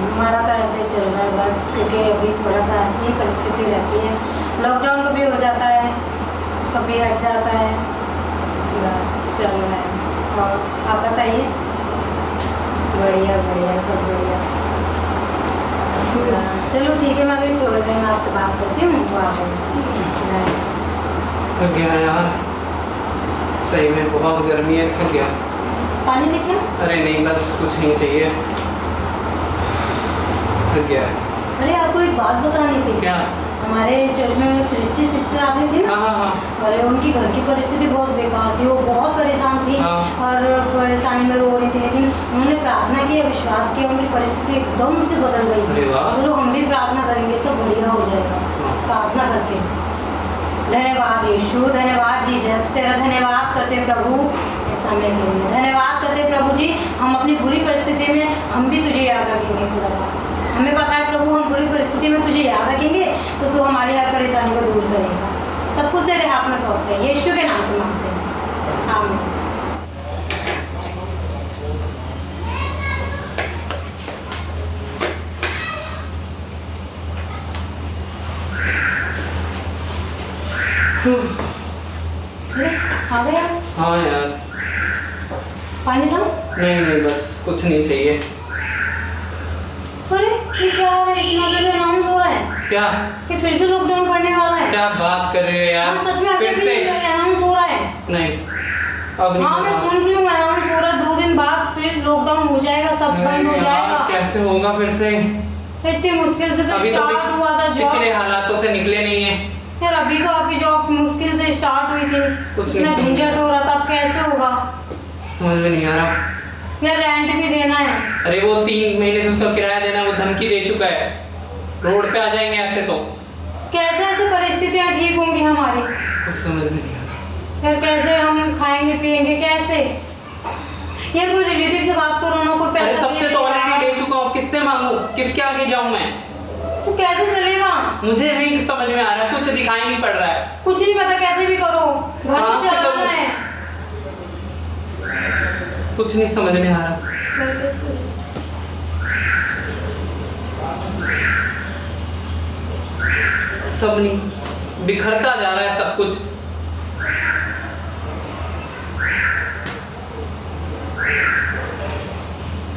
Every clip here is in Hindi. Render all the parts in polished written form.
हमारा तो ऐसे ही चल रहा है बस, क्योंकि अभी थोड़ा सा ऐसी ही परिस्थिति रहती है। लॉकडाउन कभी हो जाता है, कभी हट जाता है, बस चल रहा है। और आप बताइए? बढ़िया बढ़िया, सब बढ़िया। चलो ठीक है, मैं अभी थोड़ी देर में आपसे बात करती हूँ, तो आ जाइए। थक गया यार, सही में बहुत गर्मी है, थक गया। पानी लेके? अरे नहीं, बस कुछ नहीं चाहिए, थक गया है। अरे आपको एक बात बतानी थी। क्या? हमारे चर्च में सृष्टि सिस्टर आती थी ना। हाँ हाँ हाँ। अरे उनकी घर की परिस्थिति बहुत बेकार थी, वो बहुत परेशान थी। हाँ। और परेशानी में रो रही थी, लेकिन उन्होंने प्रार्थना की, विश्वास किया, उनकी परिस्थिति एकदम से बदल गई। अरे वाह। चलो हम भी प्रार्थना करेंगे, सब बढ़िया हो जाएगा। प्रार्थना करते हैं। धन्यवाद यीशु, धन्यवाद जीसस, तेरा धन्यवाद करते हैं प्रभु इस समय के लिए। धन्यवाद करते हैं प्रभु जी, हम अपनी बुरी परिस्थिति में हम भी तुझे याद रखेंगे खुदा। हमें पता है प्रभु, हम बुरी परिस्थिति में तुझे याद रखेंगे तो तू हमारी हर परेशानी को दूर करेगा। सब कुछ तेरे हाथ में सौंपते हैं, यीशु के नाम से मांगते हैं, आमीन। आ गया? हाँ यार। पानी लाऊं? नहीं नहीं, बस कुछ नहीं चाहिए। अरे ये क्या हो रहा है? इस मौके पे अनाउंस हो रहा है क्या? कि फिर से लॉकडाउन पड़ने वाला है। क्या बात कर रहे हो यार? हाँ, सच में फिर से अनाउंस हो रहा है। नहीं, अब नहीं हाँ मैं होगा। सुन रही हूँ अनाउंस हो रहा है, 2 दिन बाद फिर लॉकडाउन हो जाएगा, सब बंद हो यार, जाएगा। कैसे होगा फिर से? इतनी मुश्किल से तो अभी तो स्टार्ट हुआ था जॉब। पिछले हालातों से निकले नहीं है यार अभी तो आपकी जॉब मुश्किल से स्टार्ट हुई थी, कुछ इतना नहीं झंझट हो रहा था, अब कैसे होगा? समझ में नहीं आ रहा। यार रेंट भी देना है। अरे वो 3 महीने से उसका किराया देना, वो धमकी दे चुका है, रोड पे आ जाएंगे ऐसे तो। कैसे ऐसे परिस्थितियाँ ठीक होंगी हमारी? कुछ समझ में नहीं आ रहा। यार कैसे हम खाएंगे पिएंगे कैसे? यार कोई रिलेटिव से बात करो ना, कोई अरे पैसा सबसे तो ऑलरेडी ले चुका हूँ, किससे मांगू, किसके आगे जाऊँ मैं? तो कैसे चलेगा? मुझे नहीं समझ में आ रहा, कुछ दिखाई नहीं पड़ रहा है। कुछ नहीं पता, कैसे भी करो, घर कहाँ तो से चलाना करूं? है। कुछ नहीं समझ में आ रहा। सब नहीं, बिखरता जा रहा है सब कुछ।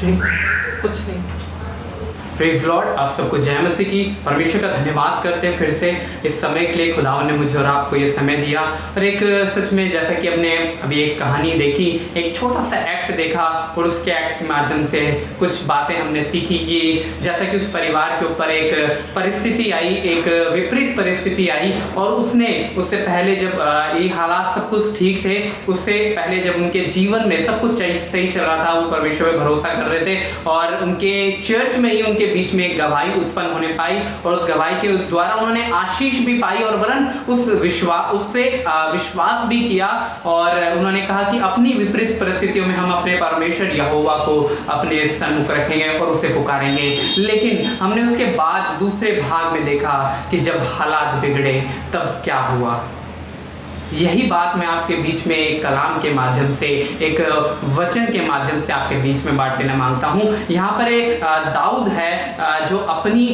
ठीक, कुछ नहीं। प्रेज़ लॉर्ड, आप सबको जय मसीह की। परमेश्वर का धन्यवाद करते हैं फिर से इस समय के लिए। खुदावन ने मुझे और आपको ये समय दिया, और एक सच में जैसा कि हमने अभी एक कहानी देखी, एक छोटा सा एक्ट देखा, और उसके एक्ट के माध्यम से कुछ बातें हमने सीखी कि जैसा कि उस परिवार के ऊपर एक परिस्थिति आई, एक विपरीत परिस्थिति आई, और उससे पहले जब ये हालात सब कुछ ठीक थे, उससे पहले जब उनके जीवन में सब कुछ सही चल रहा था, वो परमेश्वर पे भरोसा कर रहे थे, और उनके चर्च में ही उनके बीच में एक गवाही उत्पन्न होने पाई, और उस गवाही के द्वारा उन्होंने आशीष भी पाई, और वरन उससे विश्वास भी किया, और उन्होंने कहा कि अपनी विपरीत परिस्थितियों में हम अपने परमेश्वर यहोवा को अपने सन्मुख रखेंगे और उसे पुकारेंगे। लेकिन हमने उसके बाद दूसरे भाग में देखा कि जब हालात बिगड़े तब क्या हुआ। यही बात मैं आपके बीच में एक कलाम के माध्यम से, एक वचन के माध्यम से आपके बीच में बांट लेना मांगता हूँ। यहाँ पर एक दाऊद है जो अपनी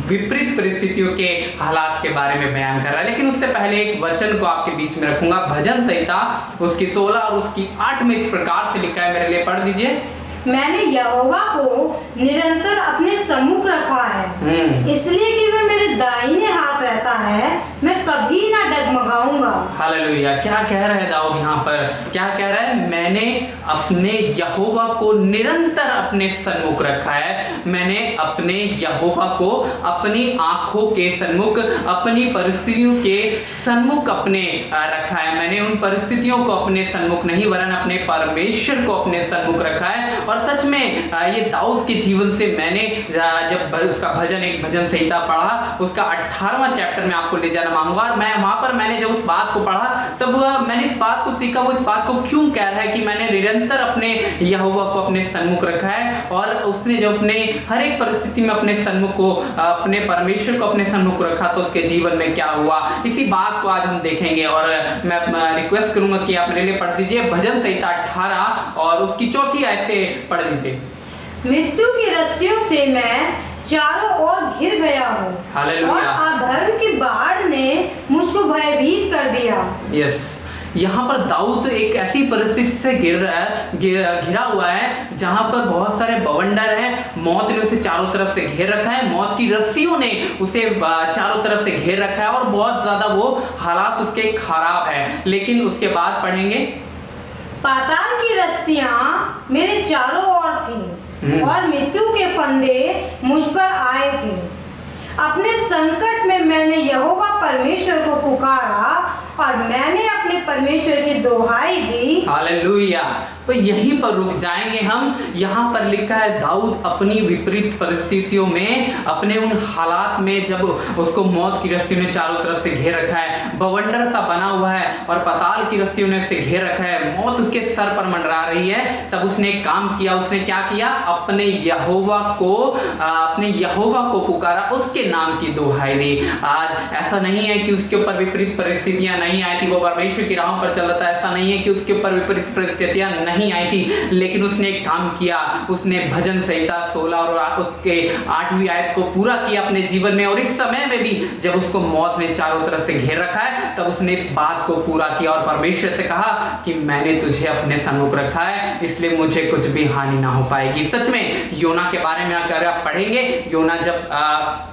विपरीत परिस्थितियों के हालात के बारे में बयान कर रहा है, लेकिन उससे पहले एक वचन को आपके बीच में रखूंगा। भजन संहिता उसकी 16 और उसकी 8 में इस प्रकार से लिखा है, मेरे लिए पढ़ दीजिए। मैंने यहोवा को निरंतर अपने सम्मुख रखा है, इसलिए कि वह मेरे दाहिने हाथ रहता है, मैं कभी ना डगमगाऊंगा। हालेलुया। क्या कह रहा है दाऊद यहाँ पर? क्या कह रहा है? मैंने अपने यहोवा को निरंतर अपने सन्मुख रखा है, मैंने अपने यहोवा को अपनी आंखों के सन्मुख, अपनी परिस्थितियों के सन्मुख अपने रखा है। मैंने उन परिस्थितियों को अपने सन्मुख नहीं, वरन अपने परमेश्वर को अपने सन्मुख रखा है। और सच में ये दाऊद के जीवन से मैंने जब उसका एक भजन संहिता पढ़ा, उसका 18वां चैप्टर में आपको ले जाना मांगूंगा। और मैं वहां पर मैंने जब उस बात को पढ़ा, तब मैंने इस बात को सीखा, वो इस बात को क्यों कह रहा है कि मैंने निरंतर अपने यहोवा को अपने सन्मुख रखा है। और उसने जब अपने हर एक परिस्थिति में अपने सन्मुख को, अपने परमेश्वर को अपने सन्मुख रखा, तो उसके जीवन में क्या हुआ, इसी बात को आज हम देखेंगे। और मैं रिक्वेस्ट करूंगा कि आप मेरे लिए पढ़ दीजिए भजन संहिता 18 और उसकी 4थी आयत से पढ़ दीजिए। मृत्यु की रस्सियों से मैं चारों ओर घिर गया हूँ और हालेलुया। अधर्म की बाढ़ ने मुझको भयभीत कर दिया। यस, यहाँ पर दाऊद एक ऐसी परिस्थिति से घिरा हुआ है जहाँ पर बहुत सारे बवंडर हैं, मौत ने उसे चारों तरफ से घेर रखा है, मौत की रस्सियों ने उसे चारों तरफ से घेर रखा है और बहुत ज्यादा वो हालात उसके खराब है। लेकिन उसके बाद पढ़ेंगे, पाताल की रस्सियाँ मेरे चारों ओर थीं और मृत्यु के फंदे मुझ पर आए थे। अपने संकट में मैंने यहोवा परमेश्वर को पुकारा और मैंने अपने परमेश्वर की दोहाई दी। हालेलुया। तो यहीं पर रुक जाएंगे हम। यहाँ पर लिखा है दाऊद अपनी विपरीत परिस्थितियों में, अपने उन हालात में जब उसको मौत की रस्सियों ने चारों तरफ से घेर रखा है, बवंडर सा बना हुआ है और पाताल की रस्सियों ने उसे घेर रखा है, मौत उसके सर पर मंडरा रही है, तब उसने एक काम किया। उसने क्या किया? अपने यहोवा को पुकारा, उसके नाम की दुहाई दी। आज ऐसा नहीं है कि उसके ऊपर विपरीत परिस्थितियां नहीं आई थी, वो परमेश्वर की राहों पर चल रहा था। ऐसा नहीं है कि उसके ऊपर विपरीत परिस्थितियां नहीं आई थी, लेकिन उसने एक काम किया। उसने भजन संहिता 16 और उसके 8वीं आयत को पूरा किया अपने जीवन में। और इस समय में भी जब उसको मौत ने चारों तरफ से घेर रखा है, तब उसने इस बात को पूरा किया और परमेश्वर से कहा कि मैंने तुझे अपने सन्मुख रखा है, इसलिए मुझे कुछ भी हानि ना हो पाएगी। सच में योना के बारे में अगर आप पढ़ेंगे, योना जब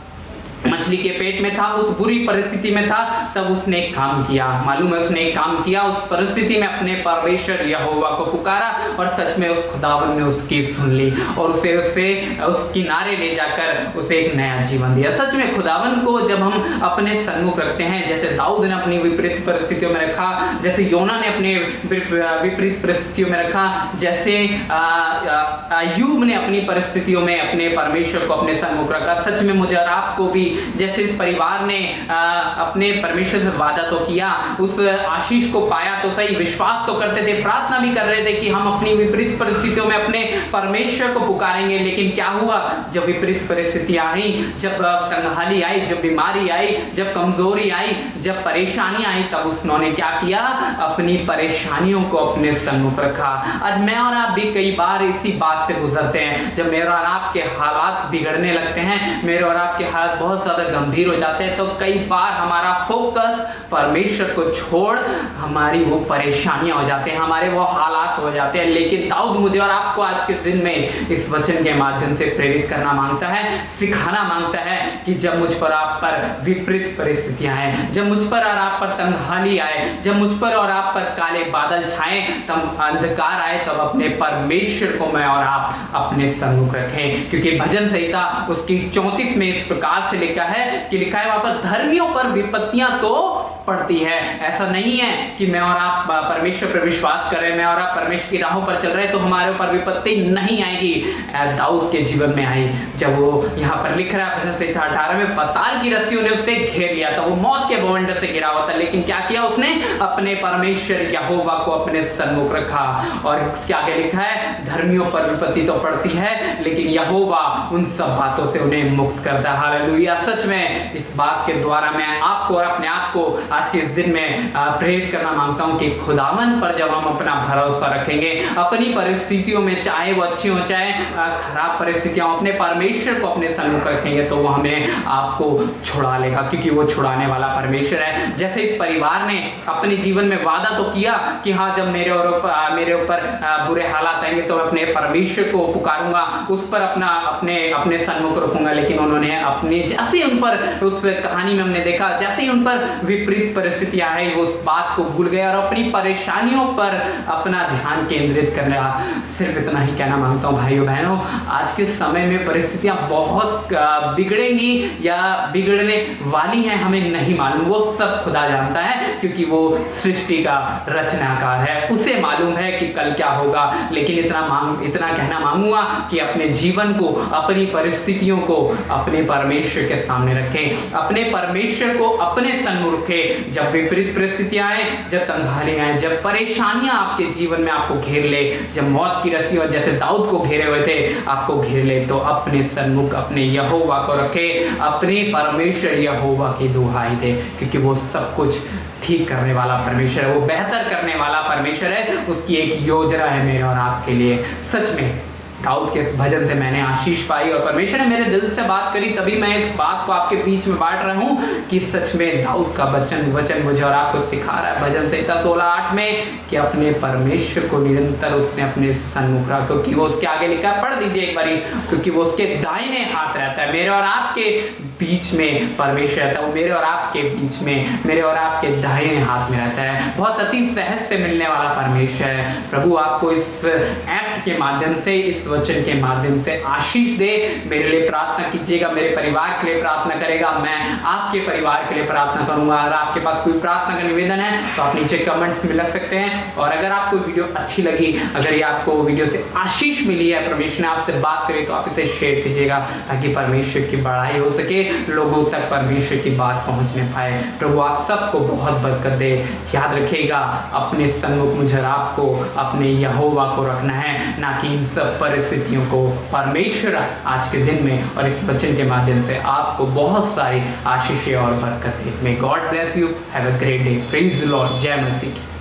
मछली के पेट में था, उस बुरी परिस्थिति में था, तब उसने एक काम किया। मालूम है उसने एक काम किया, उस परिस्थिति में अपने परमेश्वर यहोवा को पुकारा और सच में उस खुदावन ने उसकी सुन ली और उसे उस किनारे ले जाकर उसे एक नया जीवन दिया। सच में खुदावन को जब हम अपने सन्मुख रखते हैं, जैसे दाऊद ने अपनी विपरीत परिस्थितियों में रखा, जैसे योना ने अपने विपरीत परिस्थितियों में रखा, जैसे अय्यूब ने अपनी परिस्थितियों में अपने परमेश्वर को अपने सन्मुख रखा, सच में मुझे और आपको भी, जैसे इस परिवार ने अपने परमेश्वर से वादा तो किया, उस आशीष को पाया तो सही, विश्वास तो करते थे, प्रार्थना भी कर रहे थे कि हम अपनी विपरीत परिस्थितियों में अपने परमेश्वर को पुकारेंगे। लेकिन क्या हुआ? जब विपरीत परिस्थितियां आई, जब तंगहाली आई, जब बीमारी आई, जब कमजोरी आई, जब परेशानी आई, तब उन्होंने क्या किया? अपनी परेशानियों को अपने सन्मुख रखा। आज मैं और आप भी कई बार इसी बात से गुजरते हैं। जब मेरे और आपके हालात बिगड़ने लगते हैं, मेरे और आपके हालात बहुत ज्यादा गंभीर हो जाते हैं, तो कई बार हमारा फोकस परमेश्वर को छोड़ हमारी वो परेशानियां हो जाते हैं, हमारे वो हालात हो जाते हैं। लेकिन दाऊद मुझे और आपको आज के दिन में इस वचन के माध्यम से प्रेरित करना मांगता है, सिखाना मांगता है कि जब मुझ पर आप पर विपरीत परिस्थितियां आए, जब मुझ पर और आप पर तंगहाली आए, जब मुझ पर और आप पर काले बादल छाए, तब अंधकार आए, तब अपने परमेश्वर को मैं और आप अपने सन्मुख रखें। क्योंकि भजन संहिता उसकी 34 में इस प्रकार से लिखा है वहां पर धर्मियों पर विपत्तियां तो पड़ती है। ऐसा नहीं है कि मैं और आप परमेश्वर पर विश्वास कर रहे हैं, मैं और आप परमेश्वर की राहों पर चल रहे हैं तो हमारे ऊपर विपत्ति नहीं आएगी। दाऊद के जीवन में आई, जब वो यहाँ पर लिख रहा है भजन संहिता 18 में, पाताल की रस्सियों ने उसे घेर लिया था, वो मौत के बवंडर से घिरा हुआ था, लेकिन क्या किया उसने? अपने परमेश्वर यहोवा को अपने सन्मुख रखा। और क्या आगे लिखा है? धर्मियों पर विपत्ति तो पड़ती है, लेकिन यहोवा उन सब बातों से उन्हें मुक्त करता है। हालेलुया। सच में इस बात के द्वारा मैं आपको और अपने आप को आज के इस दिन में प्रेरित करना मांगता हूं कि खुदावन पर जब हम अपना भरोसा रखेंगे, अपनी परिस्थितियों में, चाहे वो अच्छी हो चाहे खराब परिस्थितियां, अपने परमेश्वर को अपने सन्मुख रखेंगे, तो वो हमें आपको छुड़ा लेगा, क्योंकि वो छुड़ाने वाला परमेश्वर है। जैसे इस परिवार ने अपने जीवन में वादा तो किया कि हाँ, जब मेरे ऊपर बुरे हालात आएंगे तो मैं अपने परमेश्वर को पुकारूंगा, उस पर अपने सन्मुख रखूंगा, लेकिन उन्होंने अपने जैसे उन पर, उस कहानी में हमने देखा, जैसे ही उन पर विपरीत परिस्थितियां आई, वो उस बात को भूल गए और अपनी परेशानियों पर अपना ध्यान केंद्रित करने लगा। सिर्फ इतना ही कहना मांगता हूं भाइयों बहनों, आज के समय में परिस्थितियां बहुत बिगड़ेंगी या बिगड़ने वाली हैं, हमें नहीं मालूम, वो सब खुदा जानता है, क्योंकि वो सृष्टि का रचनाकार है, उसे मालूम है कि कल क्या होगा। लेकिन इतना कहना मांगूंगा कि अपने जीवन को, अपनी परिस्थितियों को अपने परमेश्वर के सामने रखें, अपने परमेश्वर को अपने सन्मुख रखें। जब विपरीत परिस्थितियां आए, जब तंगहाली आए, जब परेशानियां आपके जीवन में आपको घेर ले, जब मौत की रस्सियां जैसे दाऊद को घेरे हुए थे आपको घेर ले, तो अपने सन्मुख अपने यहोवा को रखें, अपने परमेश्वर यहोवा की दुहाई दे, क्योंकि वो सब कुछ ठीक करने वाला परमेश्वर है, वो बेहतर करने वाला परमेश्वर है। उसकी एक योजना है मेरे और आपके लिए। सच में दाऊद के इस भजन से मैंने आशीष पाई और परमेश्वर ने मेरे दिल से बात करी, तभी मैं इस बात को आपके बीच में बांट रहा हूँ कि सच में दाऊद का वचन मुझे और आपको सिखा रहा है भजन संहिता 16:8 में कि अपने परमेश्वर को निरंतर उसने अपने सन्मुख रखा, क्योंकि वो उसके आगे लिखा, पढ़ दीजिए एक बारी, क्योंकि वो उसके दाहिने हाथ रहता है। मेरे और आपके बीच में परमेश्वर रहता है, वो मेरे और आपके बीच में, मेरे और आपके दाहिने हाथ में रहता है। बहुत अति सहज से मिलने वाला परमेश्वर है। प्रभु आपको इस एक्ट के माध्यम से, इस वचन के माध्यम से आशीष दे। मेरे लिए प्रार्थना कीजिएगा, मेरे परिवार के लिए प्रार्थना करेगा, मैं आपके परिवार के लिए प्रार्थना करूंगा। अगर आपके पास कोई प्रार्थना का निवेदन है तो आप नीचे कमेंट्स में लग सकते हैं। और अगर आपको वीडियो अच्छी लगी, अगर ये आपको वीडियो से आशीष मिली है, परमेश्वर ने आपसे बात करी, तो आप इसे शेयर कीजिएगा ताकि परमेश्वर की बढ़ाई हो सके, लोगों तक परमेश्वर की बात पहुंचने पाए। प्रभु आप सबको बहुत बरकत दे। याद रखिएगा, अपने सन्मुख मुझे आपको अपने यहोवा को रखना है, ना कि इन सब परिस्थितियों को। परमेश्वर आज के दिन में और इस वचन के माध्यम से आपको बहुत सारी आशीषें और बरकत दे। May God bless you. Have a great day. Praise the Lord. जय मसीह।